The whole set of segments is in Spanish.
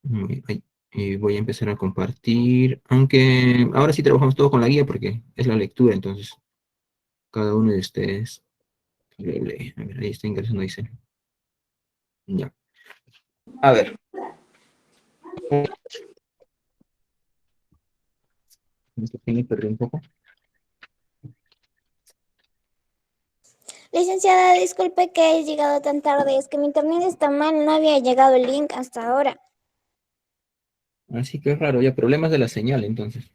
Ay, voy a empezar a compartir, aunque ahora sí trabajamos todo con la guía porque es la lectura, entonces cada uno de ustedes lo lee. A ver, ahí está ingresando, dice. Ya. A ver. Perdí un poco. Licenciada, disculpe que he llegado tan tarde, es que mi internet está mal, no había llegado el link hasta ahora. Así que es raro, ya problemas de la señal, entonces.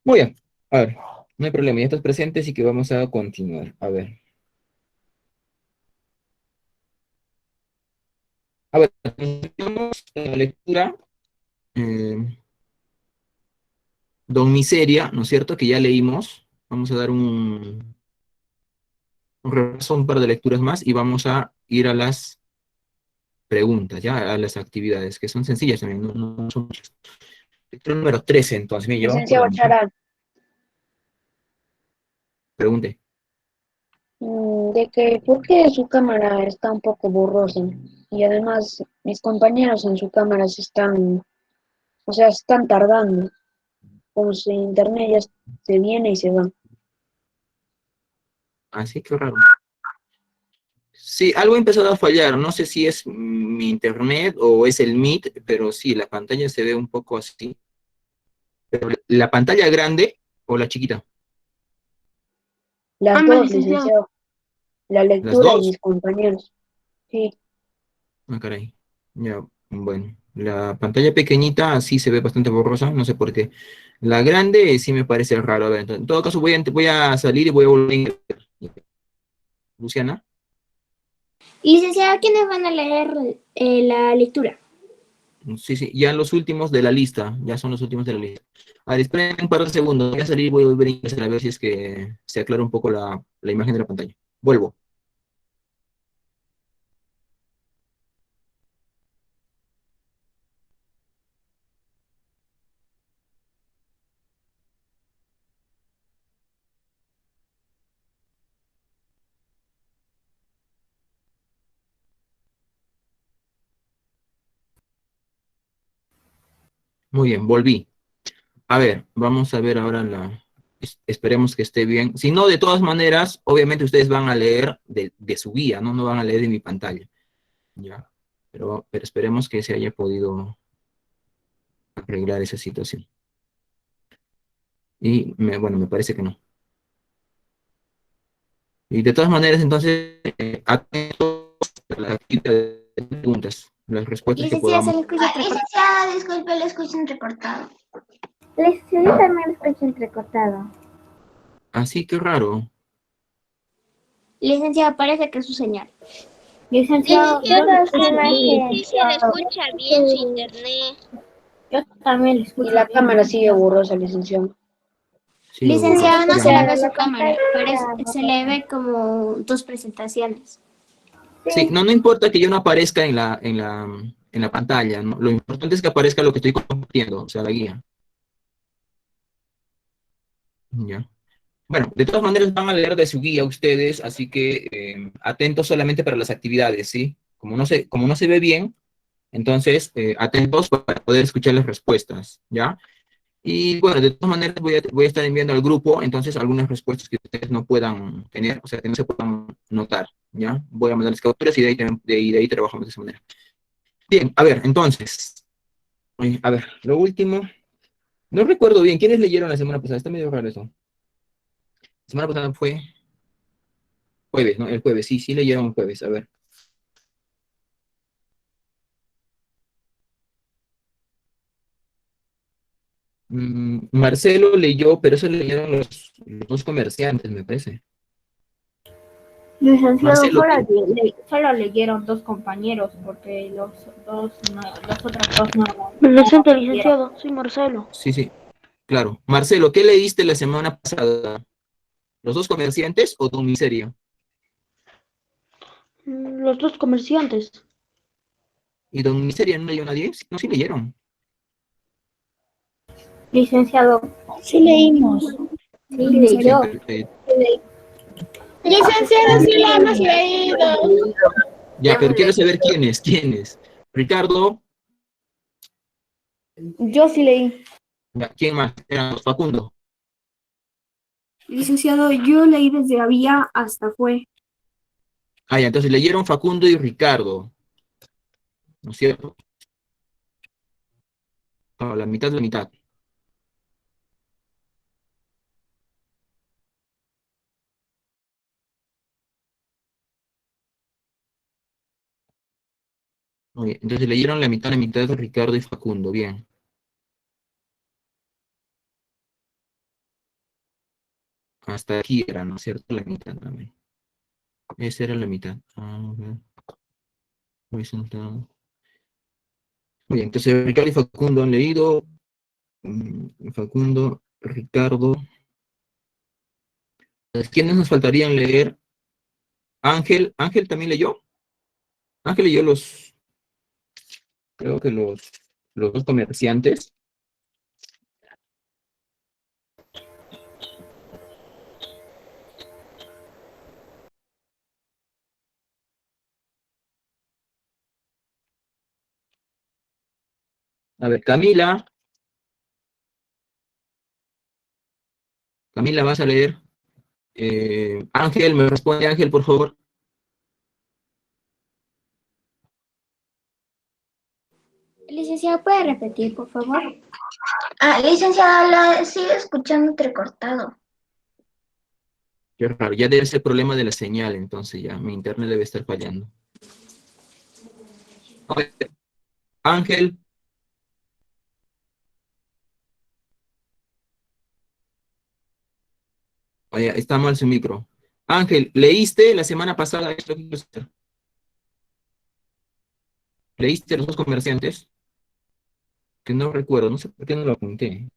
Muy bien. A ver, no hay problema, ya estás presente, así que vamos a continuar. A ver. A ver, tenemos la lectura. eh, Don Miseria, ¿no es cierto? Que ya leímos. Vamos a dar un repaso, un par de lecturas más y vamos a ir a las preguntas, ya, a las actividades, que son sencillas también, no son muchas. Lectura número 13, entonces, me llevamos por Licenciado la mitad. Charal, Pregunte. de que ¿por qué su cámara está un poco borrosa? Y además mis compañeros en su cámara se están, o sea, están tardando, como si internet ya se viene y se va. Así que raro. Sí, algo ha empezado a fallar. No sé si es mi internet o es el Meet, pero sí, la pantalla se ve un poco así. Pero la pantalla grande o la chiquita. Las Ambas, dos, licenciado. licenciado, la Las lectura y dos. mis compañeros. Sí, Ah, caray. Ya, bueno. La pantalla pequeñita así se ve bastante borrosa, no sé por qué. La grande sí me parece raro. A ver, entonces, en todo caso voy a salir y voy a volver a ingresar. Luciana. Licenciada, ¿quiénes van a leer la lectura? Sí, sí, ya los últimos de la lista, ya son los últimos de la lista. A ver, esperen un par de segundos, voy a salir y voy a volver a ingresar a ver si es que se aclara un poco la imagen de la pantalla. Vuelvo. Muy bien, volví. A ver, vamos a ver ahora esperemos que esté bien. Si no, de todas maneras, obviamente ustedes van a leer de su guía, ¿no? No van a leer de mi pantalla. Ya. Pero esperemos que se haya podido arreglar esa situación. Y bueno, me parece que no. Y de todas maneras, entonces, atentos a la actividad de preguntas, las respuestas que Licenciada, se podamos. le escucha entrecortado. Licenciada, disculpe, le escucho entrecortado. Licenciada, también le escucho entrecortado. Así que raro. Licenciada, parece que es su señal. Licenciado, yo le Licenciada, su escucho bien, imagen. Sí, se le licenciado. escucha bien su internet. Yo también le y escucho la bien, cámara sigue licenciado. borrosa, licenciado. Sigue borroso. Licenciada, no Ya. se le ve su cámara, se le ve como dos presentaciones. Sí, no importa que yo no aparezca en la pantalla, ¿no? Lo importante es que aparezca lo que estoy compartiendo, o sea, la guía. Ya. Bueno, de todas maneras van a leer de su guía ustedes, así que atentos solamente para las actividades, ¿sí? Como no se ve bien, entonces atentos para poder escuchar las respuestas, ¿ya? Y bueno, de todas maneras voy a estar enviando al grupo, entonces algunas respuestas que ustedes no puedan tener, o sea, que no se puedan notar, ¿ya? Voy a mandarles capturas y de ahí trabajamos de esa manera. Bien, a ver, entonces, a ver, lo último, no recuerdo bien, ¿quiénes leyeron la semana pasada? Está medio raro eso. La semana pasada fue jueves, ¿no? El jueves, sí, sí leyeron el jueves, a ver. Marcelo leyó, pero eso leyeron los dos comerciantes, me parece. Licenciado, Marcelo, solo leyeron dos compañeros porque los otros dos Lo siento, no leyeron. licenciado, soy Marcelo. sí, sí, claro. Marcelo, ¿qué leíste la semana pasada? ¿Los dos comerciantes o tu miseria? Los dos comerciantes. ¿Y Don Miseria no leyó nadie? Sí, no, sí leyeron. Licenciado, Sí leímos. sí Sí, leyó. perfecto. Licenciada, sí la hemos leído. Ya, pero quiero saber quiénes. Ricardo, Yo sí leí. Ya, ¿quién más? Eran los Facundo. Licenciado, yo leí desde había hasta fue. Ah, ya, entonces leyeron Facundo y Ricardo, ¿no es cierto? No, la mitad, la mitad. Muy bien, entonces leyeron la mitad de Ricardo y Facundo, bien. Hasta aquí era, ¿no es cierto? La mitad también. Esa era la mitad. Ah, bien. Horizontal. Muy bien, entonces Ricardo y Facundo han leído. Facundo, Ricardo. Entonces, ¿quiénes nos faltarían leer? Ángel, Ángel también leyó. Ángel leyó creo que los dos comerciantes. A ver, Camila, vas a leer. Ángel, me responde Ángel, por favor. Licenciada, ¿puede repetir, por favor? Licenciada, la sigue escuchando entrecortado. Qué raro, ya debe ser problema de la señal, entonces ya, mi internet debe estar fallando. A ver, Ángel, oye, está mal su micro. Ángel, ¿leíste la semana pasada esto? ¿Leíste los dos comerciantes? Que no recuerdo, no sé por qué no lo apunté.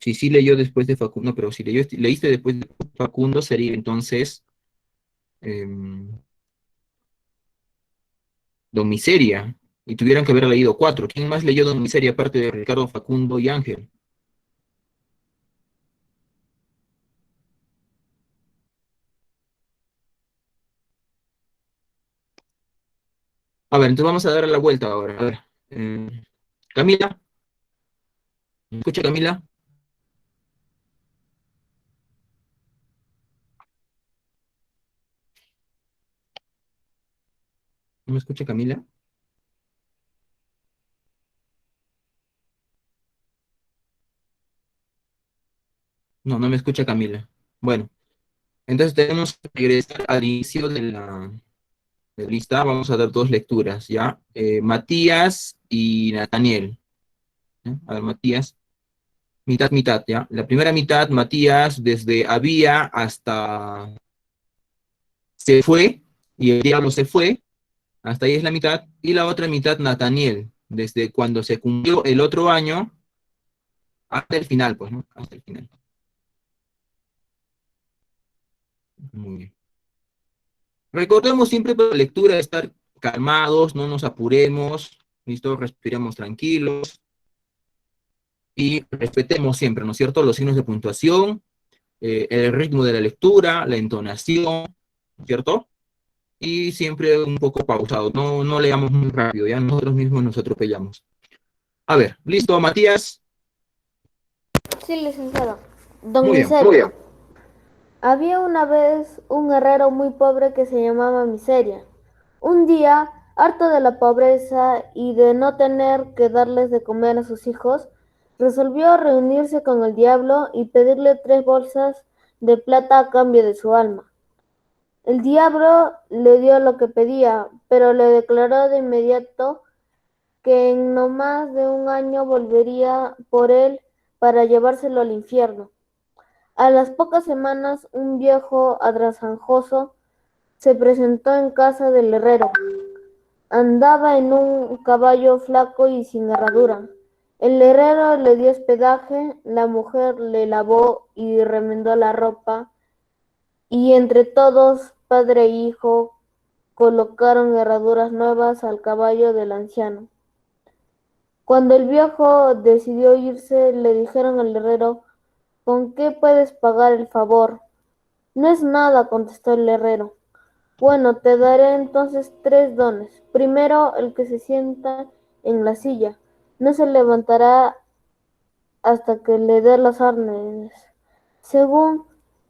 Si sí leyó después de Facundo, no, pero si leíste después de Facundo sería entonces Don Miseria. Y tuvieran que haber leído cuatro. ¿Quién más leyó Don Miseria aparte de Ricardo, Facundo y Ángel? A ver, entonces vamos a dar la vuelta ahora. A ver. Camila, ¿me escucha Camila? ¿No me escucha Camila? No, no me escucha Camila. Bueno, entonces tenemos que regresar al inicio de la lista. Vamos a dar dos lecturas, ¿ya? Matías y Nathaniel. ¿Ya? A ver, Matías, mitad, mitad, ¿ya? La primera mitad, Matías, desde había hasta se fue, y el diablo se fue, hasta ahí es la mitad, y la otra mitad, Nathaniel, desde cuando se cumplió el otro año hasta el final, pues, ¿no? Hasta el final. Muy bien. Recordemos siempre para la lectura estar calmados, no nos apuremos, listo, respiremos tranquilos y respetemos siempre, ¿no es cierto?, los signos de puntuación, el ritmo de la lectura, la entonación, ¿cierto? Y siempre un poco pausado, no leamos muy rápido, ya nosotros mismos nos atropellamos. A ver, listo, Matías. Sí, licenciado. Don Muy bien, muy Miseria. bien. Había una vez un herrero muy pobre que se llamaba Miseria. Un día, harto de la pobreza y de no tener que darles de comer a sus hijos, resolvió reunirse con el diablo y pedirle 3 bolsas de plata a cambio de su alma. El diablo le dio lo que pedía, pero le declaró de inmediato que en no más de un año volvería por él para llevárselo al infierno. A las pocas semanas, un viejo adrasanjoso se presentó en casa del herrero. Andaba en un caballo flaco y sin herradura. El herrero le dio hospedaje, la mujer le lavó y remendó la ropa, y entre todos, padre e hijo, colocaron herraduras nuevas al caballo del anciano. Cuando el viejo decidió irse, le dijeron al herrero: ¿con qué puedes pagar el favor? No es nada, contestó el herrero. Bueno, te daré entonces 3 dones. Primero, el que se sienta en la silla. No se levantará hasta que le dé las órdenes. Según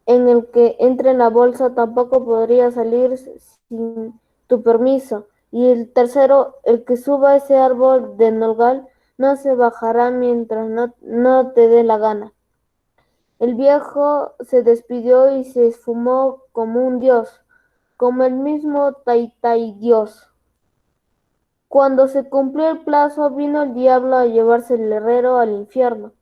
en el que entre en la bolsa tampoco podría salir sin tu permiso. Y el tercero, el que suba a ese árbol de nogal no se bajará mientras no te dé la gana. El viejo se despidió y se esfumó como un dios, como el mismo Taitai Dios. Cuando se cumplió el plazo, vino el diablo a llevarse el herrero al infierno.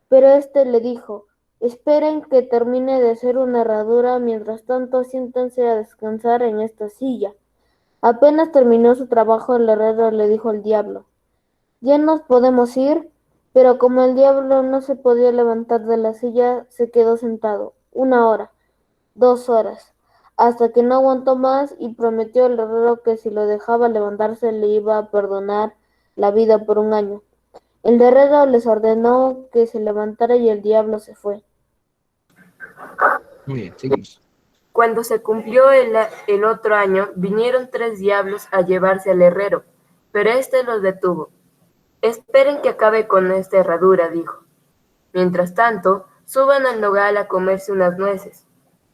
Pero éste le dijo: esperen que termine de hacer una herradura, mientras tanto siéntense a descansar en esta silla. Apenas terminó su trabajo, el herrero le dijo al diablo: ya nos podemos ir. Pero como el diablo no se podía levantar de la silla, se quedó sentado 1 hora, 2 horas, hasta que no aguantó más y prometió al herrero que si lo dejaba levantarse le iba a perdonar la vida por 1 año. El herrero les ordenó que se levantara y el diablo se fue. Muy bien, seguimos. Cuando se cumplió el otro año, vinieron 3 diablos a llevarse al herrero, pero éste los detuvo. Esperen que acabe con esta herradura, dijo. Mientras tanto, suban al nogal a comerse unas nueces.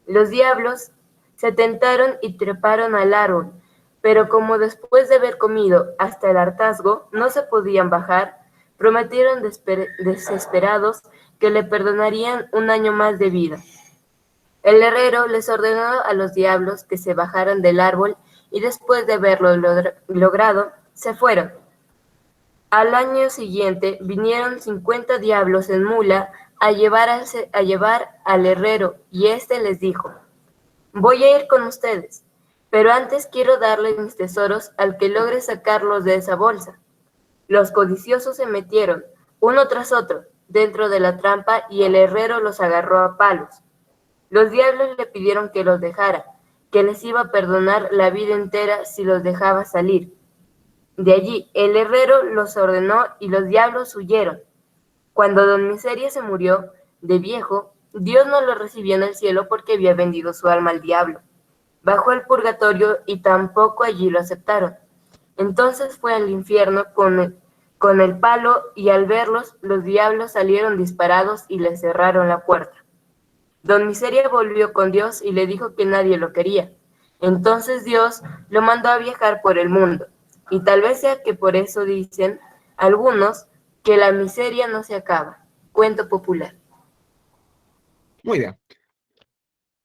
Los diablos se tentaron y treparon al árbol, pero como después de haber comido hasta el hartazgo no se podían bajar, prometieron desesperados que le perdonarían 1 año más de vida. El herrero les ordenó a los diablos que se bajaran del árbol y después de haberlo logrado, se fueron. Al año siguiente vinieron 50 diablos en mula a llevar al herrero, y éste les dijo: voy a ir con ustedes, pero antes quiero darles mis tesoros al que logre sacarlos de esa bolsa. Los codiciosos se metieron, uno tras otro, dentro de la trampa y el herrero los agarró a palos. Los diablos le pidieron que los dejara, que les iba a perdonar la vida entera si los dejaba salir. De allí, el herrero los ordenó y los diablos huyeron. Cuando don Miseria se murió, de viejo, Dios no lo recibió en el cielo porque había vendido su alma al diablo. Bajó al purgatorio y tampoco allí lo aceptaron. Entonces fue al infierno con el palo y al verlos, los diablos salieron disparados y le cerraron la puerta. Don Miseria volvió con Dios y le dijo que nadie lo quería. Entonces Dios lo mandó a viajar por el mundo. Y tal vez sea que por eso dicen algunos que la miseria no se acaba. Cuento popular. Muy bien.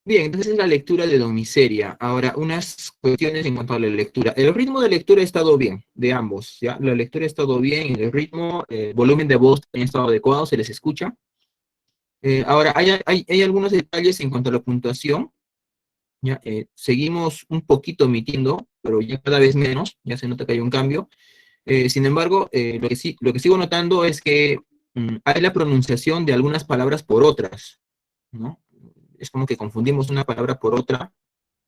Bien, entonces es la lectura de Don Miseria. Ahora, unas cuestiones en cuanto a la lectura. El ritmo de lectura ha estado bien, de ambos, ¿ya? La lectura ha estado bien, el ritmo, el volumen de voz ha estado adecuado, se les escucha. Ahora, hay algunos detalles en cuanto a la puntuación, ¿ya? Seguimos un poquito omitiendo, pero ya cada vez menos, ya se nota que hay un cambio. Sin embargo, lo que sigo notando es que hay la pronunciación de algunas palabras por otras, ¿no? Es como que confundimos una palabra por otra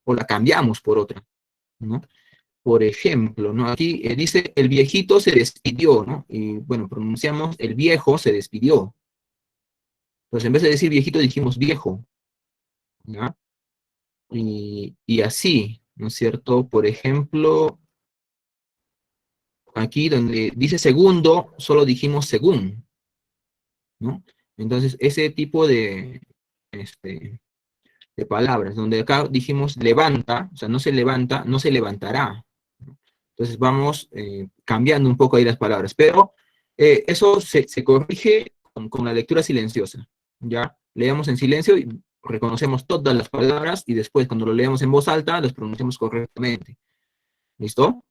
o la cambiamos por otra, ¿no? Por ejemplo, ¿no? Aquí dice el viejito se despidió, ¿no? Y bueno, pronunciamos el viejo se despidió. Entonces, en vez de decir viejito, dijimos viejo, ¿ya? Y así, ¿no es cierto? Por ejemplo, aquí donde dice segundo, solo dijimos según, ¿no? Entonces, ese tipo este, de palabras, donde acá dijimos levanta, o sea, no se levanta, no se levantará, ¿no? Entonces vamos cambiando un poco ahí las palabras, pero eso se corrige con la lectura silenciosa, ¿ya? Leemos en silencio y reconocemos todas las palabras y después cuando lo leemos en voz alta las pronunciamos correctamente, ¿listo?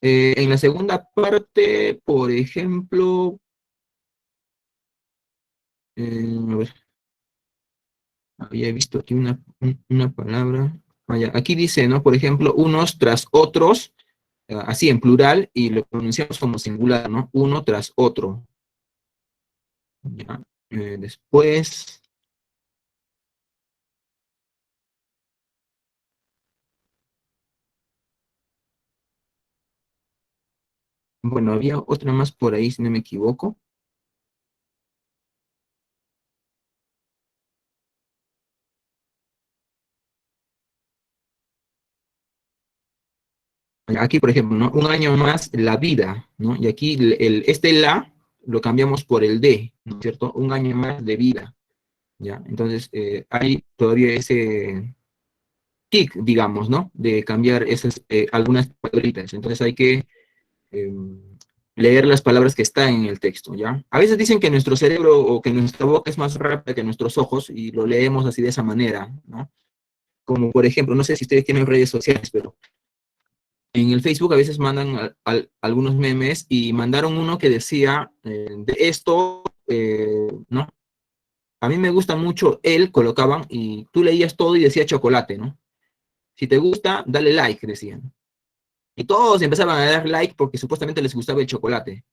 En la segunda parte, por ejemplo, a ver, había visto aquí una palabra. Vaya, aquí dice, ¿no? Por ejemplo, unos tras otros, así en plural, y lo pronunciamos como singular, ¿no? Uno tras otro. ¿Ya? Después, bueno, había otra más por ahí, si no me equivoco. Aquí, por ejemplo, ¿no? Un año más la vida, ¿no? Y aquí este la lo cambiamos por el de, ¿no es cierto? Un año más de vida, ¿ya? Entonces, hay todavía ese tic, digamos, ¿no? De cambiar esas, algunas palabritas. Entonces hay que eh, leer las palabras que están en el texto, ¿ya? A veces dicen que nuestro cerebro o que nuestra boca es más rápida que nuestros ojos y lo leemos así de esa manera, ¿no? Como por ejemplo, no sé si ustedes tienen redes sociales, pero en el Facebook a veces mandan algunos memes y mandaron uno que decía, de esto, ¿no? A mí me gusta mucho él, colocaban, y tú leías todo y decía chocolate, ¿no? Si te gusta, dale like, decían. Y todos empezaban a dar like porque supuestamente les gustaba el chocolate.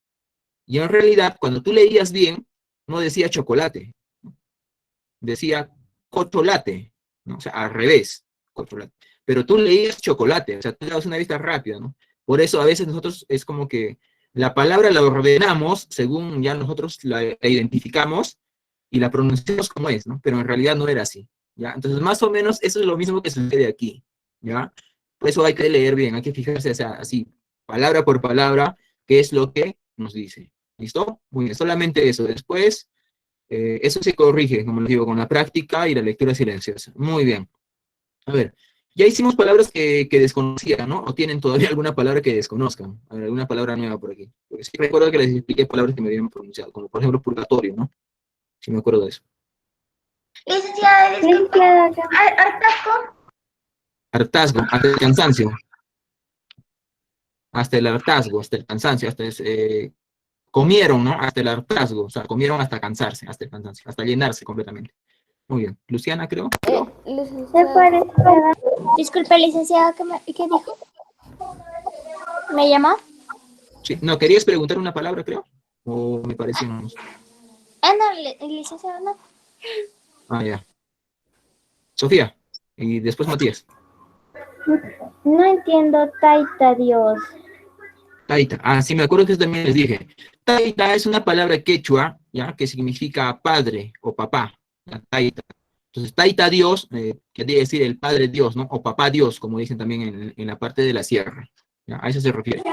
Y en realidad, cuando tú leías bien, no decía chocolate, decía cocholate, ¿no? O sea, al revés, cocholate. Pero tú leías chocolate, o sea, tú dabas una vista rápida, ¿no? Por eso a veces nosotros es como que la palabra la ordenamos según ya nosotros la identificamos y la pronunciamos como es, ¿no? Pero en realidad no era así, ¿ya? Entonces, más o menos, eso es lo mismo que sucede aquí, ¿ya? Por eso hay que leer bien, hay que fijarse, o sea, así, palabra por palabra, qué es lo que nos dice. ¿Listo? Muy bien, solamente eso. Después, eso se corrige, como les digo, con la práctica y la lectura silenciosa. Muy bien. A ver, ya hicimos palabras que desconocían, ¿no? O tienen todavía alguna palabra que desconozcan. A ver, alguna palabra nueva por aquí. Porque sí recuerdo que les expliqué palabras que me habían pronunciado, como por ejemplo purgatorio, ¿no? Sí me acuerdo de eso. Licenciada, disculpe. Hartazgo. Hartazgo, hasta el cansancio. Hasta el hartazgo, hasta el cansancio, comieron, ¿no? Hasta el hartazgo, o sea, comieron hasta cansarse, hasta el cansancio, hasta llenarse completamente. Muy bien. Luciana, creo. Licenciada, Disculpe, licenciada, ¿qué dijo? ¿Me llamó? Sí. No, ¿querías preguntar una palabra, creo? ¿O me pareció nomás? No, licenciada, no. Ah, ya. Sofía. Y después Matías. No entiendo, Taita Dios. Taita. Ah, sí, me acuerdo que eso también les dije. Taita es una palabra quechua, ¿ya? Que significa padre o papá. ¿Ya? Taita. Entonces, Taita Dios, quiere decir el Padre Dios, ¿no? O Papá Dios, como dicen también en la parte de la sierra. ¿Ya? A eso se refiere.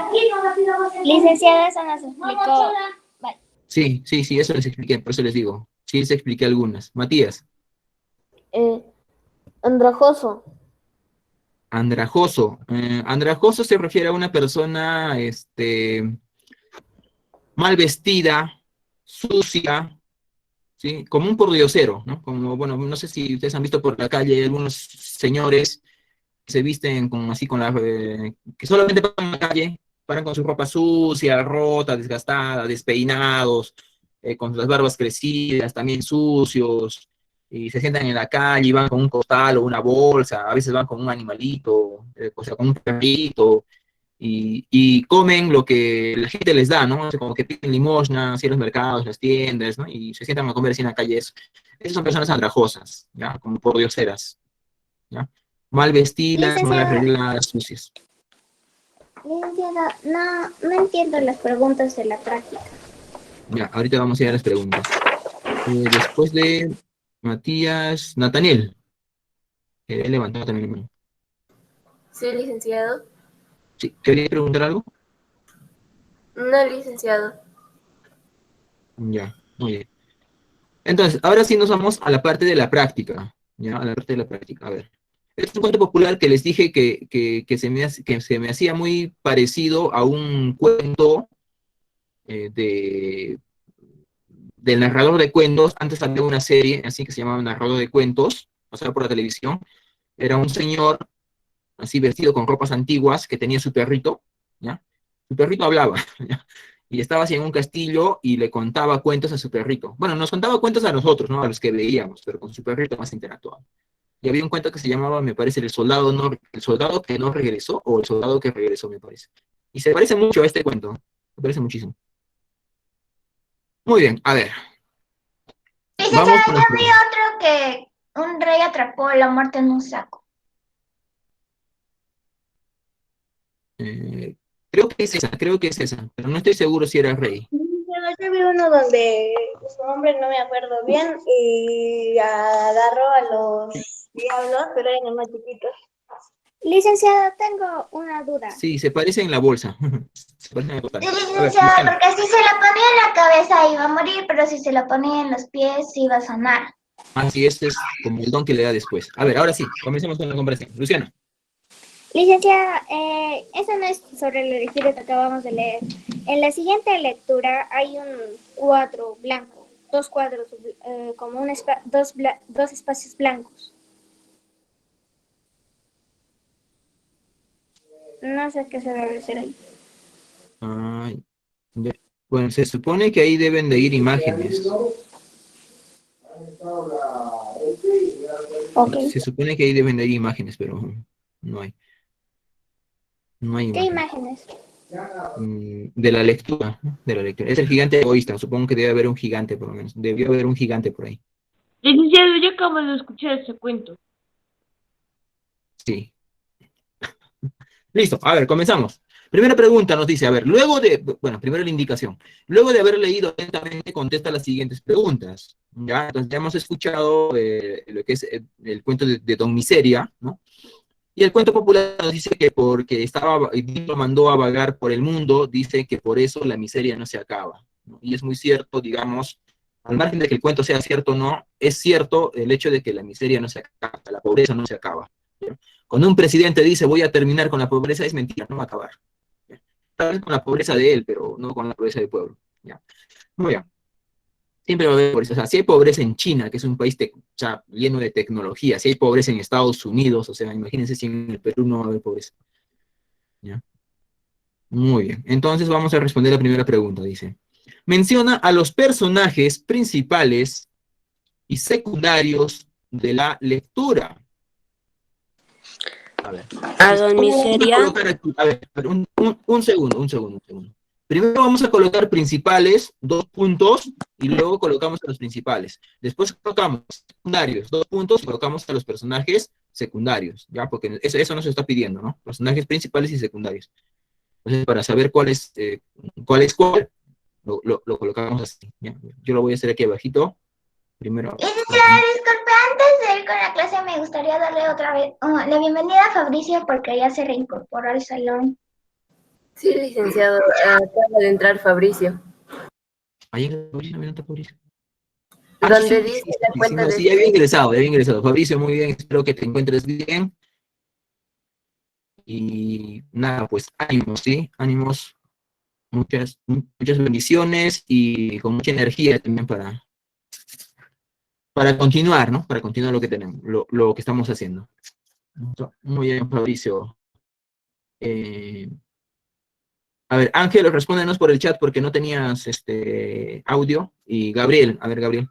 Licenciada, eso nos explicó. Vale. Sí, sí, sí, eso les expliqué, por eso les digo. Sí, les expliqué algunas. Matías. andrajoso. Andrajoso. Andrajoso se refiere a una persona, mal vestida, sucia, ¿sí? Como un pordiosero, ¿no? Como, bueno, no sé si ustedes han visto por la calle hay algunos señores que se visten con, así con que solamente paran en la calle, paran con su ropa sucia, rota, desgastada, despeinados, con las barbas crecidas, también sucios, y se sientan en la calle y van con un costal o una bolsa, a veces van con un animalito, o sea, con un perrito, y comen lo que la gente les da, ¿no? O sea, como que piden limosna, así en los mercados, las tiendas, ¿no? Y se sientan a comer así en la calle. Esas son personas andrajosas, ¿ya? Como pordioseras, ¿ya? Mal vestidas, mal Licenciada, arregladas, sucias. licenciada, no entiendo las preguntas de la práctica. Ya, ahorita vamos a ir a las preguntas. Después de Matías, Nathaniel. He levantado también la mano. Sí, licenciado. Sí, ¿quería preguntar algo? No, licenciado. Ya, muy bien. Entonces, ahora sí nos vamos a la parte de la práctica, ¿ya? A la parte de la práctica, a ver. Este es un cuento popular que les dije que se me hacía muy parecido a un cuento del narrador de cuentos. Antes había una serie así que se llamaba Narrador de Cuentos, pasaba por la televisión. Era un señor así vestido con ropas antiguas que tenía su perrito, ¿ya? Su perrito hablaba, ¿ya? Y estaba así en un castillo y le contaba cuentos a su perrito. Bueno, nos contaba cuentos a nosotros, ¿no? A los que veíamos, pero con su perrito más interactuaba. Y había un cuento que se llamaba, me parece, el soldado que no regresó, o el soldado que regresó, me parece. Y se parece mucho a este cuento, me parece muchísimo. Muy bien, a ver. Vamos Licenciada, con ya las vi preguntas. otro que un rey atrapó la muerte en un saco. Eh, creo que es esa, pero no estoy seguro si era rey. Yo vi uno donde su nombre no me acuerdo bien y agarró a los diablos, pero eran más chiquitos. Licenciada, tengo una duda. Sí, se parece en la bolsa. Se parece en la bolsa. Sí, A ver, licenciada, Luciana. porque si se la ponía en la cabeza iba a morir, pero si se la ponía en los pies iba a sanar. Así es como el don que le da después. A ver, ahora sí, comencemos con la conversación. Luciana. Licenciada, eso no es sobre el registro que acabamos de leer. En la siguiente lectura hay un cuadro blanco, dos cuadros, como dos espacios blancos. No sé qué se debe hacer ahí. Ay, bueno, se supone que ahí deben de ir imágenes. Ok. Se supone que ahí deben de ir imágenes, pero no hay. No hay ¿Qué imágenes. imágenes? De la lectura, ¿no? De la lectura. Es el gigante egoísta. Supongo que debe haber un gigante, por lo menos. Debió haber un gigante por ahí. Licenciado, yo acabo de escuchar ese cuento. Sí. Listo. A ver, comenzamos. Primera pregunta nos dice, a ver, bueno, primero la indicación. Luego de haber leído atentamente, contesta las siguientes preguntas. Ya, entonces ya hemos escuchado lo que es el cuento de Don Miseria, ¿no? Y el cuento popular nos dice que porque Dios lo mandó a vagar por el mundo, dice que por eso la miseria no se acaba, ¿no? Y es muy cierto, digamos, al margen de que el cuento sea cierto o no, es cierto el hecho de que la miseria no se acaba, la pobreza no se acaba, ¿ya? Cuando un presidente dice voy a terminar con la pobreza, es mentira, no va a acabar, ¿ya? Tal vez con la pobreza de él, pero no con la pobreza del pueblo, ¿ya? Muy bien. Siempre va a haber pobreza. O sea, si hay pobreza en China, que es un país o sea, lleno de tecnología, si hay pobreza en Estados Unidos, o sea, imagínense si en el Perú no va a haber pobreza. ¿Ya? Muy bien. Entonces vamos a responder la primera pregunta, dice. Menciona a los personajes principales y secundarios de la lectura. A ver. A Don ¿Cómo vamos a Miseria. colocar aquí? A ver, un segundo. Primero vamos a colocar principales, 2 puntos, y luego colocamos a los principales. Después colocamos secundarios, 2 puntos, y colocamos a los personajes secundarios, ¿ya? Porque eso nos está pidiendo, ¿no? Personajes principales y secundarios. Entonces, para saber cuál es cuál, lo colocamos así, ¿ya? Yo lo voy a hacer aquí abajito. Primero. Licenciada, disculpe, antes de ir con la clase me gustaría darle otra vez la bienvenida a Fabricio porque ya se reincorporó al salón. Sí, licenciado, acaba de entrar Fabricio. Ahí no está Fabricio. Donde dice la cuenta de... Sí, ya había ingresado. Fabricio, muy bien, espero que te encuentres bien. Y nada, pues ánimos, ¿sí? Ánimos, muchas bendiciones y con mucha energía también para continuar, ¿no? Para continuar lo que tenemos, lo que estamos haciendo. Muy bien, Fabricio. A ver, Ángel, respóndenos por el chat porque no tenías audio. Y Gabriel, a ver, Gabriel.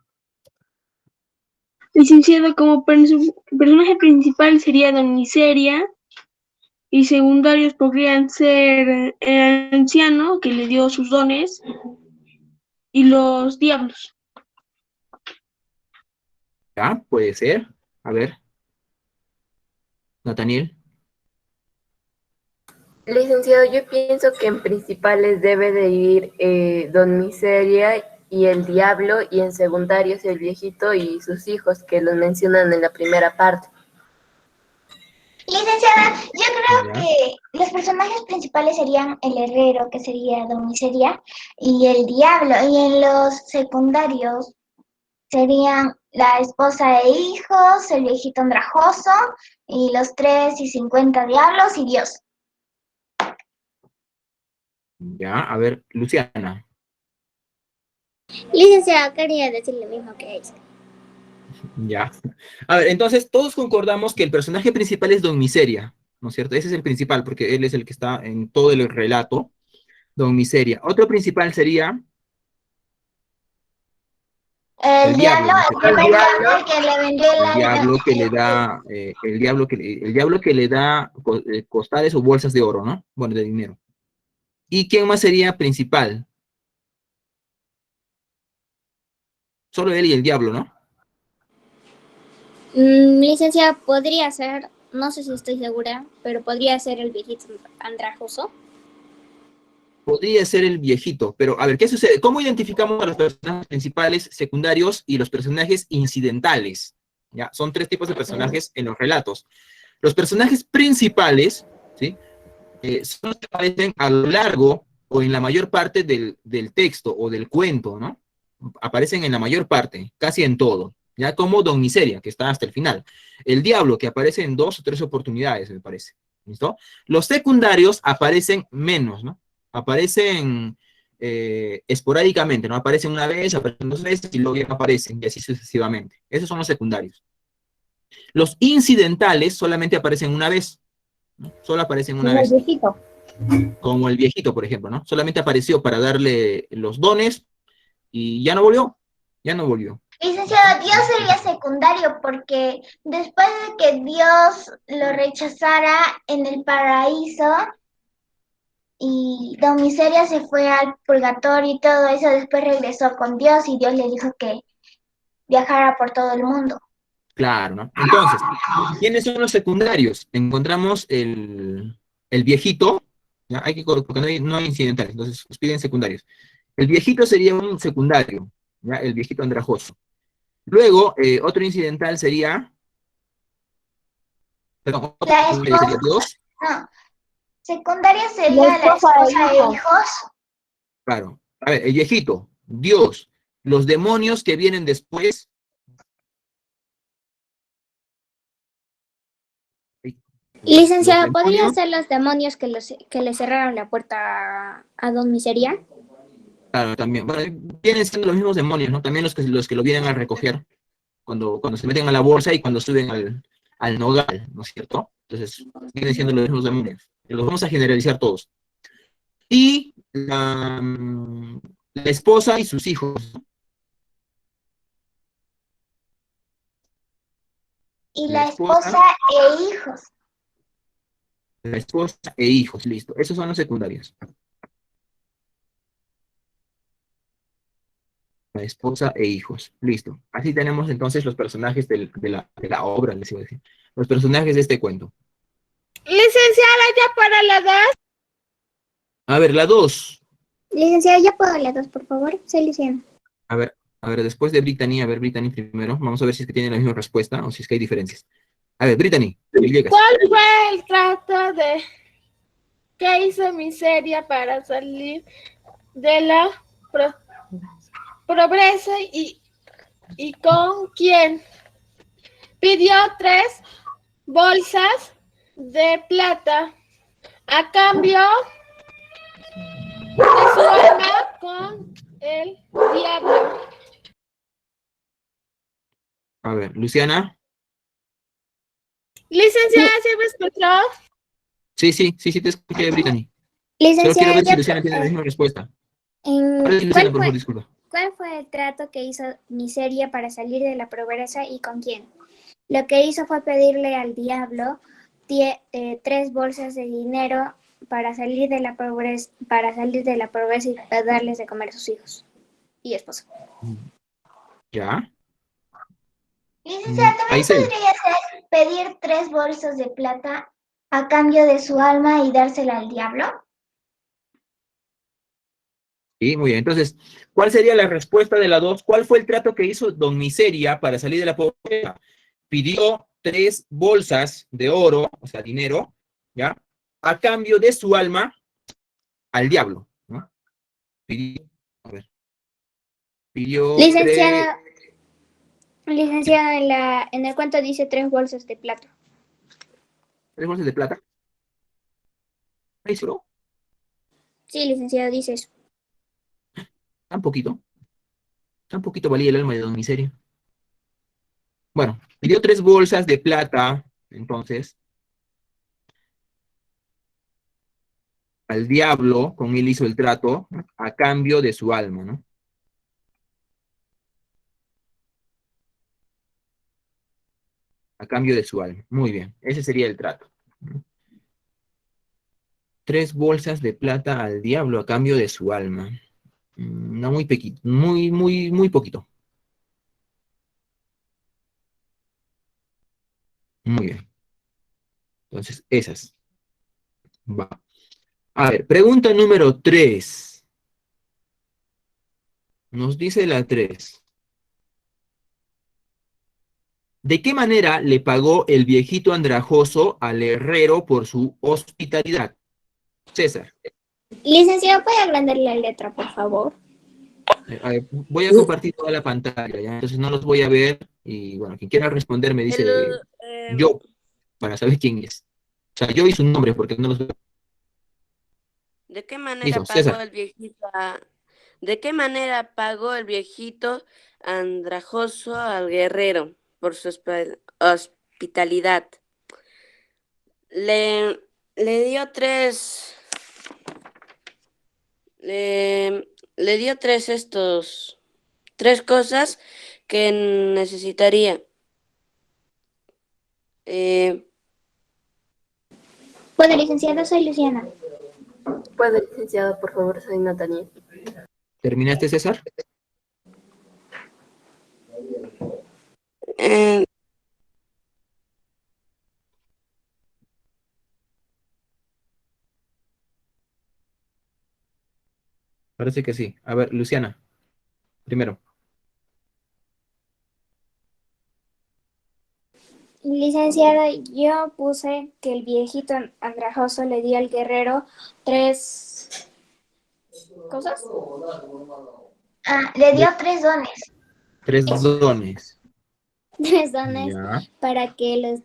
Licenciado, como personaje principal sería Don Miseria y secundarios podrían ser el anciano que le dio sus dones y los diablos. Ya, puede ser. A ver. Nathaniel. Licenciado, yo pienso que en principales debe de ir Don Miseria y el diablo, y en secundarios el viejito y sus hijos, que los mencionan en la primera parte. Licenciada, yo creo que los personajes principales serían el herrero, que sería Don Miseria, y el diablo, y en los secundarios serían la esposa e hijos, el viejito andrajoso, y los 3 y 50 diablos y Dios. Ya, a ver, Luciana. Licenciada, quería decir lo mismo que ella. Ya. A ver, entonces todos concordamos que el personaje principal es Don Miseria, ¿no es cierto? Ese es el principal, porque él es el que está en todo el relato, Don Miseria. Otro principal sería El diablo, ¿no? el que le vendió El diablo que le da, el diablo que le da costales o bolsas de oro, ¿no? Bueno, de dinero. ¿Y quién más sería principal? Solo él y el diablo, ¿no? Licenciada, podría ser, no sé si estoy segura, pero podría ser el viejito andrajoso. Podría ser el viejito, pero a ver, ¿qué sucede? ¿Cómo identificamos a los personajes principales, secundarios y los personajes incidentales? ¿Ya? Son 3 tipos de personajes en los relatos. Los personajes principales, ¿sí? Son los que aparecen a lo largo o en la mayor parte del texto o del cuento, ¿no? Aparecen en la mayor parte, casi en todo, ya como Don Miseria, que está hasta el final. El Diablo, que aparece en 2 o 3 oportunidades, me parece. ¿Listo? Los secundarios aparecen menos, ¿no? Aparecen esporádicamente, ¿no? Aparecen una vez, aparecen 2 veces y luego ya no aparecen, y así sucesivamente. Esos son los secundarios. Los incidentales solamente aparecen una vez, ¿no? Solo aparecen una vez. Como el viejito, por ejemplo, ¿no? Solamente apareció para darle los dones y ya no volvió. Ya no volvió. Licenciado, Dios sería secundario porque después de que Dios lo rechazara en el paraíso y Don Miseria se fue al purgatorio y todo eso, después regresó con Dios y Dios le dijo que viajara por todo el mundo. Claro, ¿no? Entonces, ¿quiénes son los secundarios? Encontramos el viejito, ¿ya? Porque no hay incidentales, entonces nos piden secundarios. El viejito sería un secundario, ¿ya? El viejito andrajoso. Luego, otro incidental sería... Perdón, otro La secundario sería esposa, Dios. no, secundaria sería la esposa e hijos. Claro. A ver, el viejito, Dios, los demonios que vienen después. Licenciado, Los ¿podría demonios, ser los demonios que le cerraron la puerta a Don Miseria? claro, también. Bueno, vienen siendo los mismos demonios, ¿no? También los que lo vienen a recoger cuando se meten a la bolsa y cuando suben al nogal, ¿no es cierto? Entonces, vienen siendo los mismos demonios. Los vamos a generalizar todos. Y la esposa y sus hijos. Y la esposa e hijos. La esposa e hijos, listo. Esos son los secundarios. La esposa e hijos, listo. Así tenemos entonces los personajes de la obra, les iba a decir. Los personajes de este cuento. Licenciada, ya para la edad. A ver, la 2. Licenciada, ¿ya puedo la 2, por favor? Soy Luciana. A ver, después de Brittany, a ver, Brittany primero. Vamos a ver si es que tiene la misma respuesta o si es que hay diferencias. A ver, Brittany, llegas. ¿Cuál fue el trato que hizo Miseria para salir de la pobreza y con quién? Pidió 3 bolsas de plata a cambio de su alma con el diablo. A ver, Luciana. Licenciada, ¿sí me escuchó? Sí, te escuché, Brittany. Solo Licenciada, quiero ver si Luciana tiene la misma respuesta. Ahora sí, Luciana, por favor, disculpa. ¿Cuál fue el trato que hizo Miseria para salir de la pobreza y con quién? Lo que hizo fue pedirle al diablo 3 bolsas de dinero para salir de la pobreza, y darles de comer a sus hijos y esposa. ¿Ya? Licenciada, también podría ser pedir 3 bolsas de plata a cambio de su alma y dársela al diablo. Sí, muy bien. Entonces, ¿cuál sería la respuesta de la 2? ¿Cuál fue el trato que hizo Don Miseria para salir de la pobreza? Pidió 3 bolsas de oro, o sea, dinero, ¿ya? A cambio de su alma al diablo, ¿no? Pidió, a ver, pidió Licenciada, en el cuento dice 3 bolsas de plata. 3 bolsas de plata. ¿Ahí solo? Sí, licenciada, dice eso. Tan poquito valía el alma de Don Miseria. Bueno, pidió 3 bolsas de plata, entonces, al diablo, con él hizo el trato, ¿no? A cambio de su alma, ¿no? A cambio de su alma. Muy bien, ese sería el trato. 3 bolsas de plata al diablo a cambio de su alma. No, muy poquito, muy poquito. Muy bien. Entonces, esas. Va. A ver, pregunta número 3. Nos dice la 3. ¿De qué manera le pagó el viejito andrajoso al herrero por su hospitalidad? César. Licenciado, ¿puede agrandar la letra, por favor? A ver, voy a compartir toda la pantalla, ¿ya? Entonces no los voy a ver y bueno, quien quiera responder me dice yo, para saber quién es. O sea, yo y su nombre porque no los veo. ¿De qué manera Listo, pagó César. el viejito ¿De qué manera pagó el viejito andrajoso al guerrero por su hospitalidad? Le, le dio tres, le dio tres cosas que necesitaría. Bueno, licenciado, soy Luciana. ¿Puede, licenciado, por favor? Soy Nataniel. ¿Terminaste, César? Eh, Parece que sí. A ver, Luciana, primero. Licenciada, yo puse que el viejito andrajoso le dio al guerrero tres cosas. Le dio 3 dones. 3 dones. Tres dones Ya. para que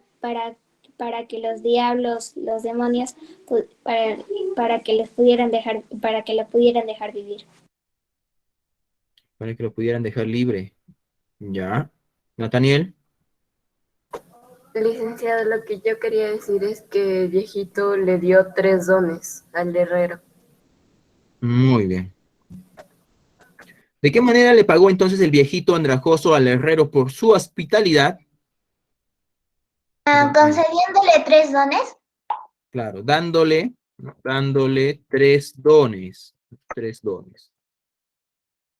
para que los diablos, los demonios, para que les pudieran dejar, para que lo pudieran dejar vivir. Para que lo pudieran dejar libre. Ya. Nataniel. Licenciado, lo que yo quería decir es que el viejito le dio 3 dones al herrero. Muy bien. ¿De qué manera le pagó entonces el viejito andrajoso al herrero por su hospitalidad? Concediéndole 3 dones. Claro, dándole 3 dones. 3 dones.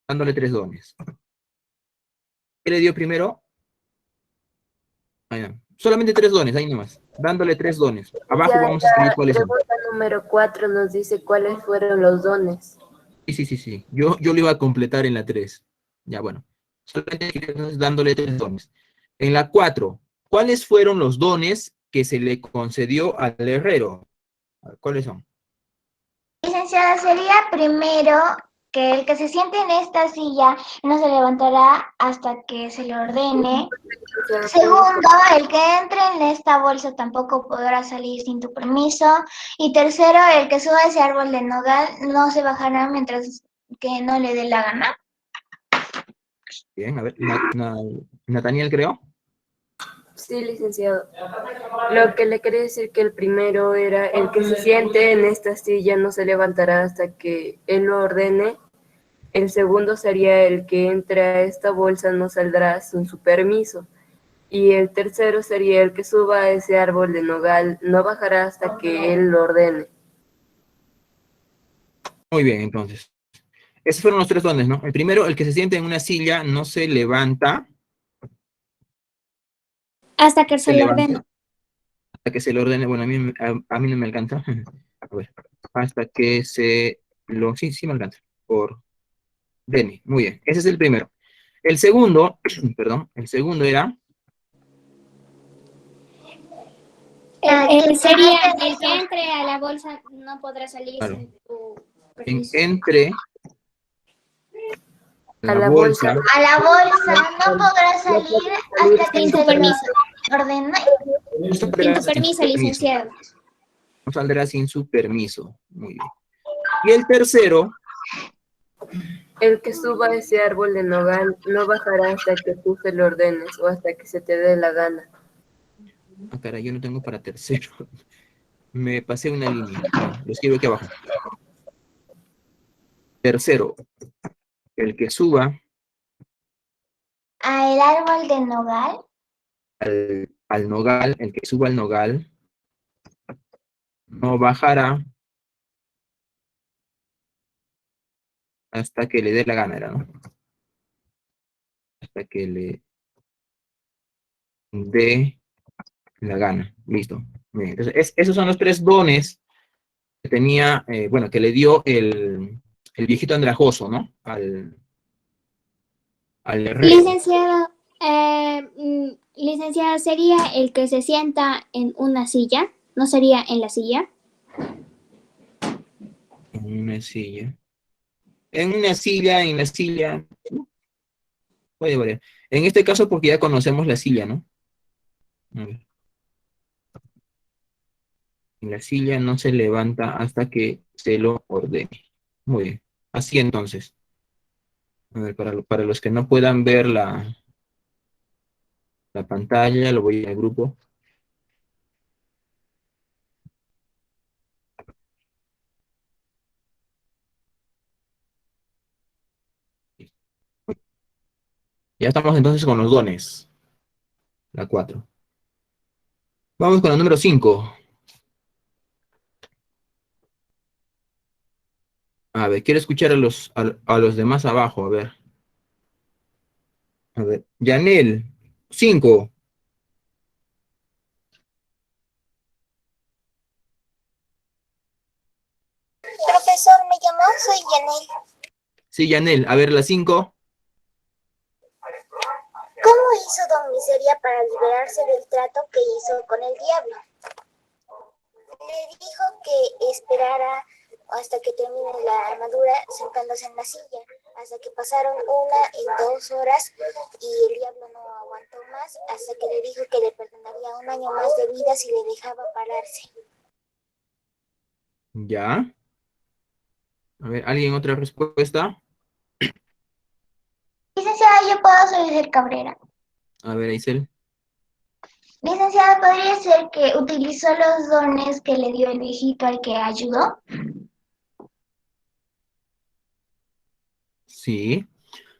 Dándole 3 dones. ¿Qué le dio primero? Ahí no. Solamente 3 dones, ahí nomás. Dándole 3 dones. Abajo Ya vamos a escribir la cuáles son. pregunta número 4 nos dice cuáles fueron los dones. Sí. Yo lo iba a completar en la 3. Ya, bueno. Solamente dándole 3 dones. En la 4, ¿cuáles fueron los dones que se le concedió al herrero? ¿Cuáles son? Licenciada, sería primero que el que se siente en esta silla no se levantará hasta que se le ordene. Segundo, el que entre en esta bolsa tampoco podrá salir sin tu permiso. Y tercero, el que suba ese árbol de nogal no se bajará mientras que no le dé la gana. Bien, a ver, Nataniel, creo. Sí, licenciado. Lo que le quería decir que el primero era el que se siente en esta silla no se levantará hasta que él lo ordene. El segundo sería el que entre a esta bolsa no saldrá sin su permiso. Y el tercero sería el que suba a ese árbol de nogal no bajará hasta que él lo ordene. Muy bien, entonces. Esos fueron los 3 dones, ¿no? El primero, el que se siente en una silla no se levanta. Hasta que se le ordene. Hasta que se le ordene. Bueno, a mí no me alcanza. A ver. Hasta que se lo... Sí me alcanza. Por ordene. Muy bien. Ese es el primero. El segundo, perdón, el segundo era... Sería el que entre a la bolsa no podrá salir Claro. sin tu permiso. Entre A la bolsa. A la bolsa no podrá salir hasta que Sin tu se le permiso. ordene. Sin tu permiso, licenciado. No saldrá sin su permiso. Muy bien. Y el tercero... El que suba a ese árbol de nogal no bajará hasta que tú se lo ordenes o hasta que se te dé la gana. Ah, caray, yo no tengo para tercero. Me pasé una línea. Bueno, lo escribo aquí abajo. Tercero, el que suba Al árbol de nogal. al nogal, el que suba al nogal, no bajará hasta que le dé la gana, ¿no? Hasta que le dé la gana. Listo. Bien, entonces, esos son los 3 dones que tenía, bueno, que le dio el viejito andrajoso, ¿no? Al herrero. Licenciado, Licenciada, ¿sería el que se sienta en una silla? ¿No sería en la silla? En una silla. En la silla. Puede variar. En este caso, porque ya conocemos la silla, ¿no? A ver. En la silla no se levanta hasta que se lo ordene. Muy bien. Así entonces. A ver, para los que no puedan ver la pantalla, lo voy al grupo. Ya estamos entonces con los dones. La 4. Vamos con la número 5. A ver, quiero escuchar a los demás abajo, a ver. A ver, Yanel, 5. Profesor, ¿me llamó? Soy Yanel. Sí, Yanel, a ver, la 5. ¿Cómo hizo Don Miseria para liberarse del trato que hizo con el diablo? Le dijo que esperara hasta que termine la armadura sentándose en la silla, hasta que pasaron 1 y 2 horas y el diablo no aguantó más, hasta que le dijo que le perdonaría 1 año más de vida si le dejaba pararse. Ya. A ver, ¿alguien otra respuesta? Licenciada, yo puedo solicitar Cabrera. A ver, Aisel. Licenciada, ¿podría ser que utilizó los dones que le dio el viejito al que ayudó? Sí.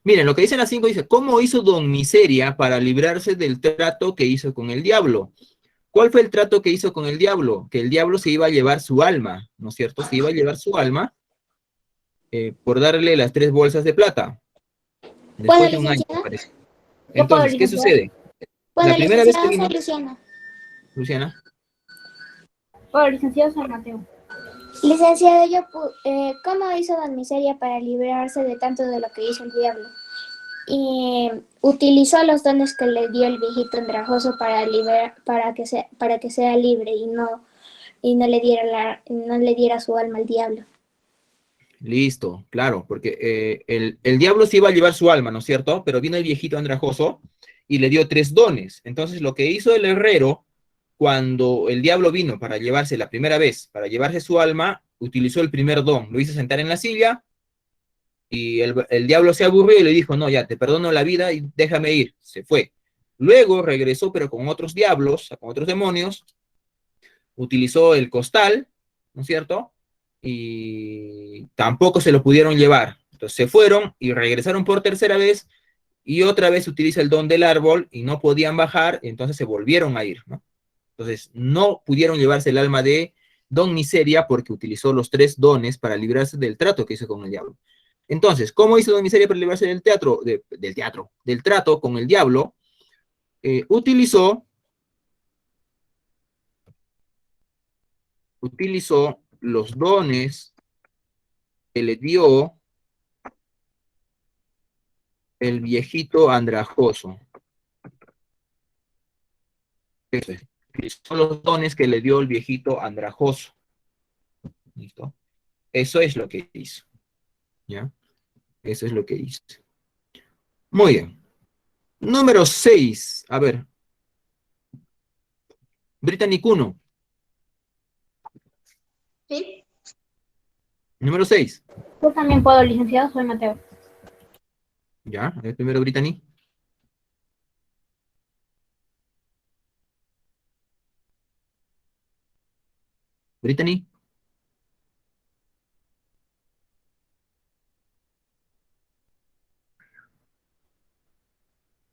Miren, lo que dice la 5 dice, ¿cómo hizo Don Miseria para librarse del trato que hizo con el diablo? ¿Cuál fue el trato que hizo con el diablo? Que el diablo se iba a llevar su alma, ¿no es cierto? Se iba a llevar su alma por darle las 3 bolsas de plata. Después de un año, me parece. Entonces, ¿qué sucede? Bueno, La primera vez que licenciada, vino... soy Luciana. Luciana. Hola, licenciado San Mateo. Licenciada, ¿cómo hizo Don Miseria para librarse de tanto de lo que hizo el diablo? Y utilizó los dones que le dio el viejito andrajoso para que sea libre y no le diera su alma al diablo. Listo, claro, porque el diablo se iba a llevar su alma, ¿no es cierto? Pero vino el viejito andrajoso y le dio 3 dones. Entonces, lo que hizo el herrero, cuando el diablo vino para llevarse la primera vez, para llevarse su alma, utilizó el primer don. Lo hizo sentar en la silla y el diablo se aburrió y le dijo, no, ya, te perdono la vida y déjame ir. Se fue. Luego regresó, pero con otros diablos, con otros demonios, utilizó el costal, ¿no es cierto? Y tampoco se lo pudieron llevar. Entonces se fueron y regresaron por tercera vez y otra vez utiliza el don del árbol y no podían bajar, y entonces se volvieron a ir, ¿no? Entonces no pudieron llevarse el alma de Don Miseria porque utilizó los 3 dones para librarse del trato que hizo con el diablo. Entonces, ¿cómo hizo Don Miseria para librarse del trato con el diablo? Utilizó los dones que le dio el viejito andrajoso. Eso es. Utilizó los dones que le dio el viejito andrajoso. ¿Listo? Eso es lo que hizo. ¿Ya? Eso es lo que hizo. Muy bien. Número 6. A ver. Brittany Cuno. Sí. Número 6. Yo también puedo, licenciado, soy Mateo. Ya, a ver, primero Brittany. Brittany.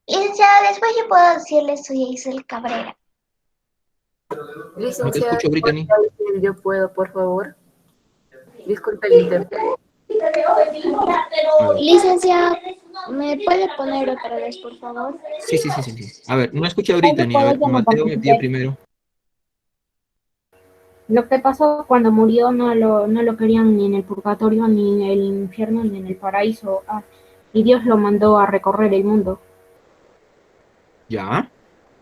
Licenciada, después yo puedo decirle soy Isel Cabrera. No te Licenciada, escucho, Brittany. yo puedo, por favor. Disculpe el internet. A ver. Licenciada, ¿me puede poner otra vez, por favor? Sí. A ver, no escucha a Brittany. A ver, Mateo me pide primero. Lo que pasó cuando murió no lo querían ni en el purgatorio, ni en el infierno, ni en el paraíso. Y Dios lo mandó a recorrer el mundo. Ya.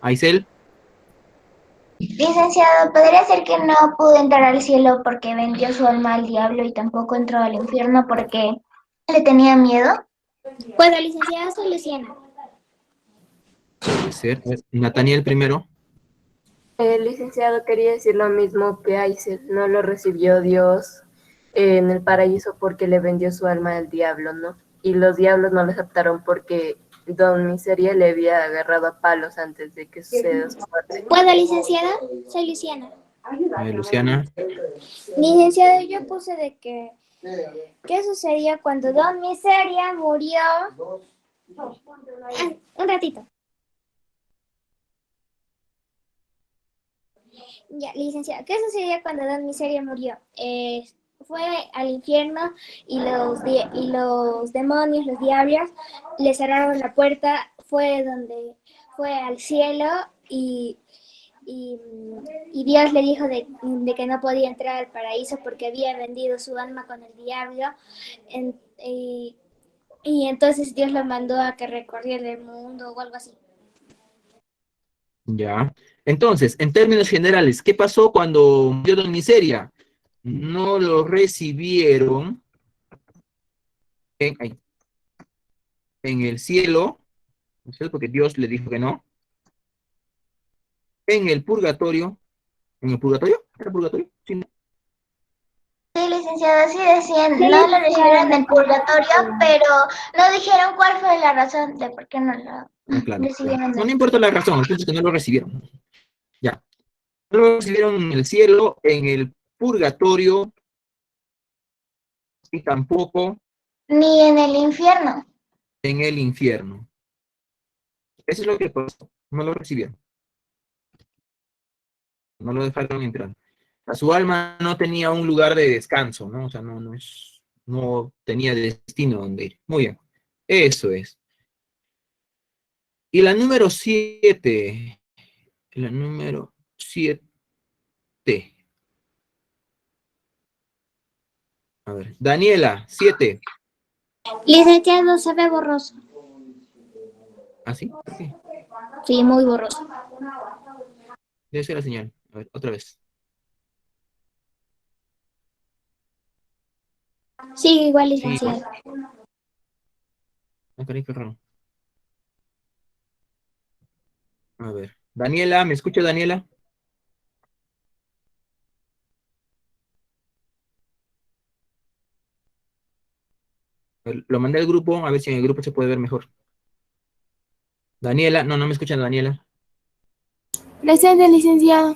Aisel. Licenciado, ¿podría ser que no pudo entrar al cielo porque vendió su alma al diablo y tampoco entró al infierno porque le tenía miedo? Bueno, licenciada, soy Luciana. Puede ser. Nathaniel primero. El licenciado quería decir lo mismo que Aisel, no lo recibió Dios en el paraíso porque le vendió su alma al diablo, ¿no? Y los diablos no lo aceptaron porque Don Miseria le había agarrado a palos antes de que suceda su muerte. Bueno, licenciada, soy Luciana. Luciana. Licenciado, yo puse de que ¿qué sucedió cuando Don Miseria murió? Un ratito. Ya, licenciada, ¿qué sucedió cuando Don Miseria murió? Fue al infierno y los demonios, los diablos, le cerraron la puerta, fue al cielo y Dios le dijo de que no podía entrar al paraíso porque había vendido su alma con el diablo. Y entonces Dios lo mandó a que recorriera el mundo o algo así. Ya. Entonces, en términos generales, ¿qué pasó cuando murió Don Miseria? No lo recibieron en el cielo, ¿no es cierto? Porque Dios le dijo que no. En el purgatorio. ¿En el purgatorio? ¿Era el purgatorio? Sí, ¿no? Sí, licenciado, sí decían, no lo recibieron en purgatorio, pero no dijeron cuál fue la razón de por qué no lo Claro. recibieron. No importa la razón, el punto es que no lo recibieron. Ya. No lo recibieron en el cielo, en el purgatorio, y tampoco Ni en el infierno. en el infierno. Eso es lo que pasó. No lo recibieron. No lo dejaron entrar. A su alma no tenía un lugar de descanso, ¿no? O sea, no tenía destino donde ir. Muy bien. Eso es. Y la número 7. La número 7. A ver. Daniela, 7. Licenciado, se ve borroso. ¿Ah, sí? Sí. Sí, muy borroso. Debe ser la señal. A ver, otra vez. Sí, igual, Sí. licenciado. Ah, caray, qué raro. A ver. Daniela, ¿me escucha Daniela? A ver, lo mandé al grupo, a ver si en el grupo se puede ver mejor. Daniela, no me escuchan Daniela. Presente, licenciado.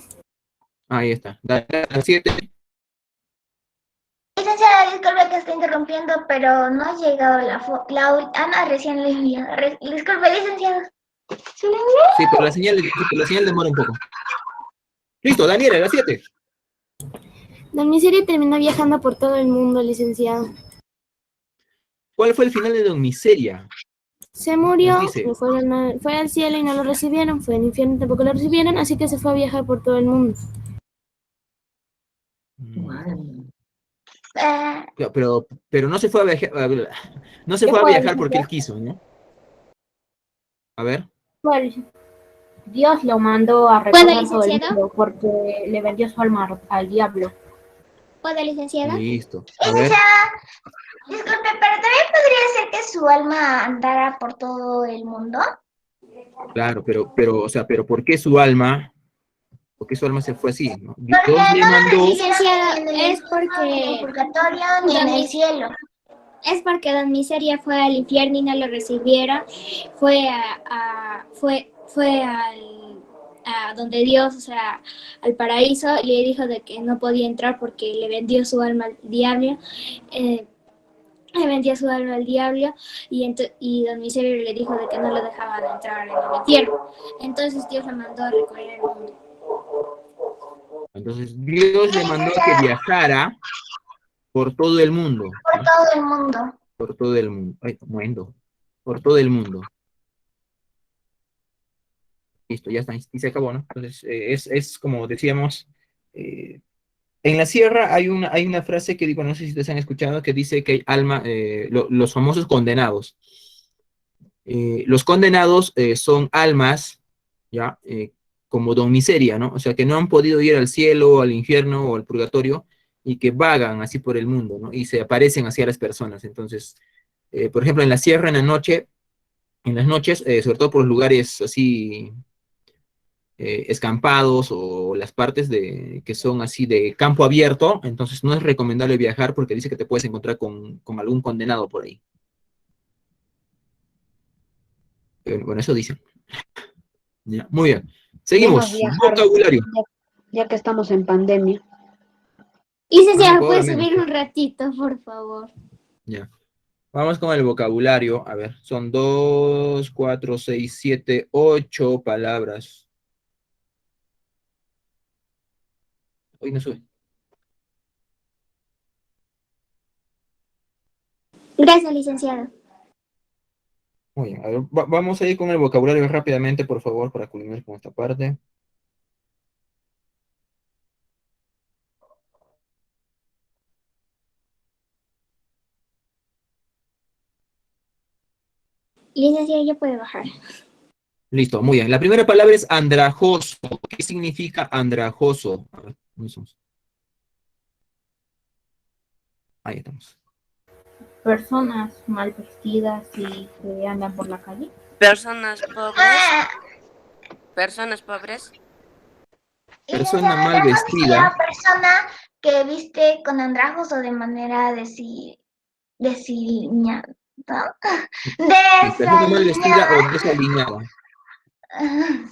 Ahí está. Daniela, 7. Licenciada, disculpe que estoy interrumpiendo, pero no ha llegado no, recién le envió. Disculpe, licenciado. ¿Se le envió? Sí, pero la señal demora un poco. Listo, Daniela, la 7. Don Miseria terminó viajando por todo el mundo, licenciado. ¿Cuál fue el final de Don Miseria? Se murió, Nos dice. fue al cielo y no lo recibieron, fue al infierno y tampoco lo recibieron, así que se fue a viajar por todo el mundo. Pero no se fue a viajar, no se fue a viajar porque él quiso, ¿no? A ver. Dios lo mandó a recorrer todo el mundo porque le vendió su alma al diablo. ¿Puedo, licenciada? Listo. A ver. Licenciada, disculpe, pero también podría ser que su alma andara por todo el mundo. Claro, o sea, pero ¿por qué su alma? ¿Por qué su alma se fue así? ¿No? Dios Porque le no mandó. licenciada, Es porque ni en el purgatorio ni en el cielo. Es porque Don Miseria fue al infierno y no lo recibieron. Fue a donde Dios, o sea, al paraíso, y le dijo de que no podía entrar porque le vendió su alma al diablo. Le vendió su alma al diablo y Don Miseria le dijo de que no lo dejaba de entrar en el infierno. Entonces Dios lo mandó a recorrer el mundo. Entonces Dios le mandó a que viajara por todo el mundo. Por todo el mundo. Por todo el mundo. Ay, muendo. Por todo el mundo. Listo, ya está. Y se acabó, ¿no? Entonces, es como decíamos, en la sierra hay una frase que digo, no sé si ustedes han escuchado, que dice que hay alma, los famosos condenados. Los condenados son almas ¿ya? Como Don Miseria, ¿no? O sea, que no han podido ir al cielo, al infierno o al purgatorio, y que vagan así por el mundo, ¿no? Y se aparecen hacia las personas. Entonces, por ejemplo, en la sierra, en las noches, sobre todo por los lugares así escampados o las partes que son así de campo abierto, entonces no es recomendable viajar porque dice que te puedes encontrar con algún condenado por ahí. Bueno, eso dicen. Ya, muy bien. Menos Seguimos. viajar, Vocabulario. ya que estamos en pandemia. Licenciada, Por ¿puede lo menos. subir un ratito, por favor? Ya. Vamos con el vocabulario. A ver, son 2, 4, 6, 7, 8 palabras. Hoy no sube. Gracias, licenciado. Muy bien. A ver, vamos a ir con el vocabulario rápidamente, por favor, para culminar con esta parte. Licenciada, ya puede bajar. Listo, muy bien. La primera palabra es andrajoso. ¿Qué significa andrajoso? A ver, ¿dónde estamos? Ahí estamos. Personas mal vestidas y que andan por la calle. Personas pobres. Personas pobres. Persona Licenciada, mal andrajoso sería vestida. persona que viste con andrajos o de manera desaliñada. Sí, persona mal vestida o Desaliñada. desaliñada.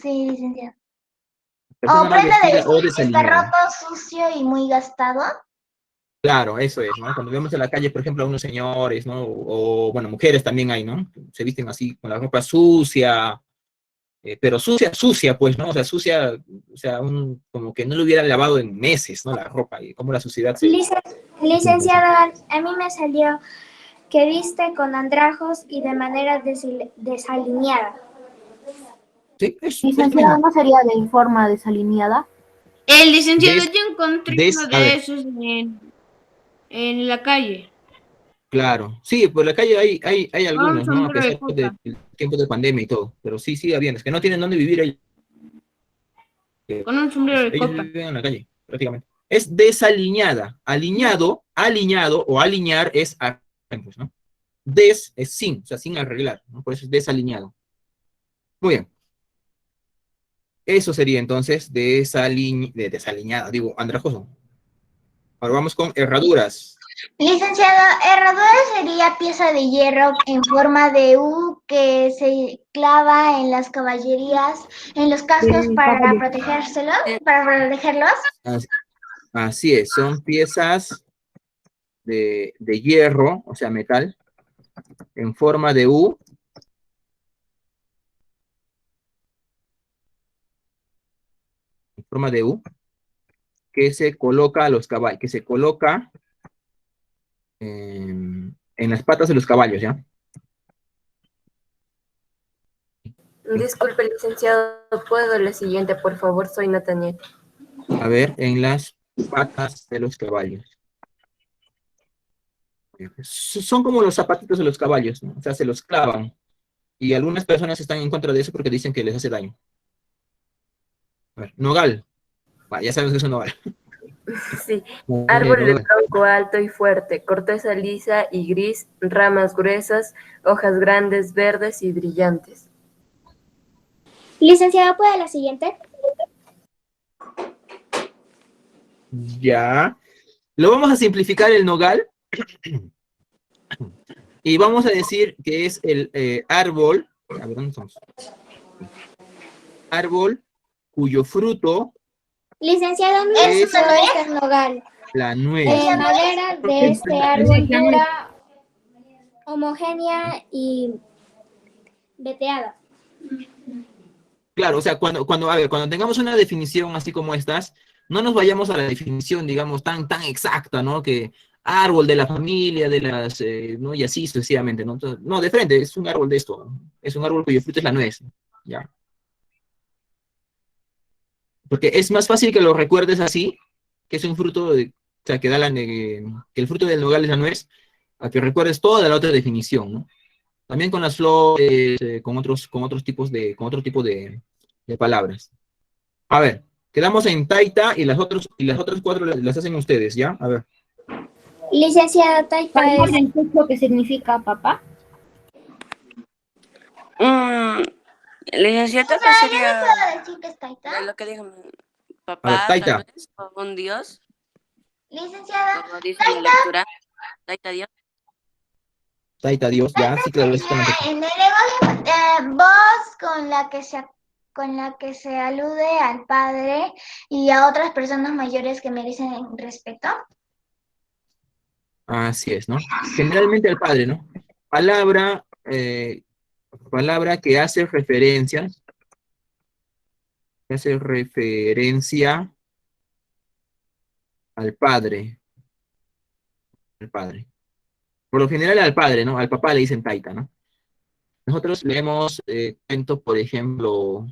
Sí, licenciada. O Persona mal prenda de vestida o vestir que está desaliñada. roto, sucio y muy gastado. Claro, eso es, ¿no? Cuando vemos en la calle, por ejemplo, a unos señores, ¿no? O, bueno, mujeres también hay, ¿no? Se visten así, con la ropa sucia, pero sucia, sucia, pues, ¿no? O sea, sucia, o sea, como que no lo hubieran lavado en meses, ¿no? La ropa, y cómo la suciedad se... Licenciada, a mí me salió que viste con andrajos y de manera desalineada. Sí, es Licenciada, mismo. ¿no sería de forma desalineada? El licenciado, Des, yo encontré uno a de ver, esos en la calle, claro. Sí, por la calle hay con un algunos, ¿no? A sombrero de pesar del copa. tiempo de pandemia y todo. Pero sí, sí, había, es que no tienen dónde vivir ellos. Con un sombrero de Ellos copa. viven en la calle, prácticamente. Es desaliñada. Aliñado, aliñado o alinear es, pues, ¿no? Des es sin, o sea, sin arreglar, ¿no? Por eso es desaliñado. Muy bien. Eso sería entonces desaliñada, digo, andrajoso. Ahora vamos con herraduras. Licenciado, herradura sería pieza de hierro en forma de U que se clava en las caballerías, en los cascos para protegerlos. Así es, son piezas de hierro, o sea, metal, en forma de U. En forma de U, que se coloca a los caballos, que se coloca en las patas de los caballos, ¿ya? Disculpe, licenciado, ¿puedo la siguiente, por favor? Soy Nathaniel. A ver, en las patas de los caballos. Son como los zapatitos de los caballos, ¿no? O sea, se los clavan. Y algunas personas están en contra de eso porque dicen que les hace daño. A ver, nogal. Ya sabes que es un nogal. Sí, árbol de tronco alto y fuerte, corteza lisa y gris, ramas gruesas, hojas grandes, verdes y brillantes. Licenciada, ¿puede la siguiente? Ya. Lo vamos a simplificar el nogal. Y vamos a decir que es el árbol. A ver, ¿dónde estamos? Árbol cuyo fruto. Licenciado, no es el nogal. La nuez. La madera de este árbol dura, homogénea y veteada. Claro, o sea, cuando tengamos una definición así como estas, no nos vayamos a la definición, digamos, tan exacta, ¿no? Que árbol de la familia, de las, ¿no? Y así sucesivamente, ¿no? Entonces, no, de frente, es un árbol de esto, es un árbol cuyo fruto es la nuez, ¿ya? Porque es más fácil que lo recuerdes así, que es un fruto, o sea, que el fruto del nogal es la nuez, a que recuerdes toda la otra definición, ¿no? También con las flores, con otro tipo de de palabras. A ver, quedamos en Taita y las otras 4 las hacen ustedes, ¿ya? A ver. Licenciada Taita ¿Saben qué es lo que significa papá? Licenciado, ¿qué Yo sería le puedo decir que es Taita. lo que dijo A ver, papá, Taita. tal vez, o un dios, Licenciada, como dice en la lectura? Taita Dios. Taita Dios, ya, sí, claro, exactamente. en el lenguaje, voz con la que se alude al padre y a otras personas mayores que merecen respeto. Así es, ¿no? Generalmente al padre, ¿no? Palabra que hace referencia al padre. Al padre. Por lo general al padre, ¿no? Al papá le dicen taita, ¿no? Nosotros leemos cuentos, por ejemplo,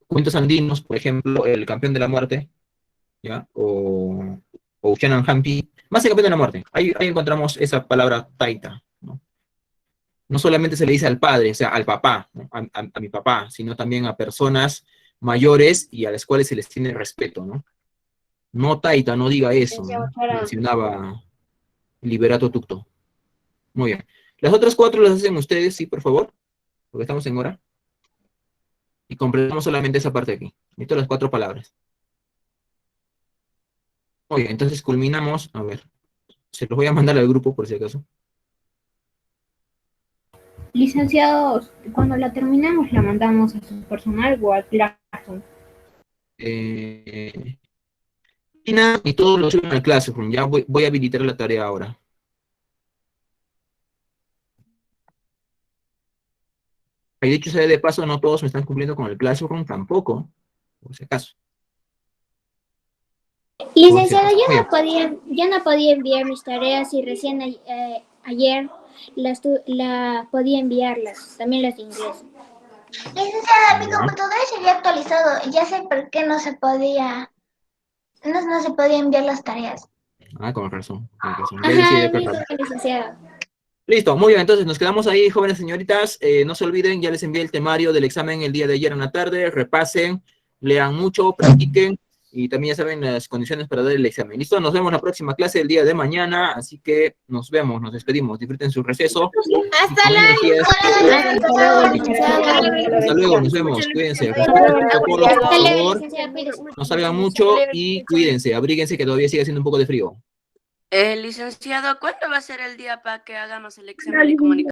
cuentos andinos, por ejemplo, El Campeón de la Muerte, ¿ya? O Shannon Hampi, más El Campeón de la Muerte. Ahí encontramos esa palabra taita, ¿no? No solamente se le dice al padre, o sea, al papá, ¿no? A mi papá, sino también a personas mayores y a las cuales se les tiene respeto, ¿no? No taita, no diga eso, ¿no? Mencionaba Liberato Tucto. Muy bien. Las otras 4 las hacen ustedes, sí, por favor, porque estamos en hora. Y completamos solamente esa parte de aquí. Necesito las 4 palabras. Muy bien, entonces culminamos. A ver, se los voy a mandar al grupo por si acaso. Licenciados, cuando la terminemos la mandamos a su personal o al Classroom. Y todos lo suben al Classroom. Ya voy a habilitar la tarea ahora. Y dicho sea de paso, no todos me están cumpliendo con el Classroom tampoco, por si acaso. Licenciada, yo no podía enviar mis tareas y recién ayer podía enviarlas, también las de inglés. Licenciada, mi computadora se había actualizado. Ya sé por qué no se podía enviar las tareas. Ah, con razón. Ajá, licenciada. Listo, muy bien, entonces nos quedamos ahí, jóvenes señoritas. No se olviden, ya les envié el temario del examen el día de ayer en la tarde. Repasen, lean mucho, practiquen y también ya saben las condiciones para dar el examen. Listo, nos vemos en la próxima clase el día de mañana, así que nos vemos, nos despedimos, disfruten su receso. Hasta luego. Hasta luego, nos vemos, cuídense. Respeten protocolos, por favor, no salgan mucho y cuídense, abríguense que todavía sigue haciendo un poco de frío. Licenciado, ¿cuándo va a ser el día para que hagamos el examen de comunicación?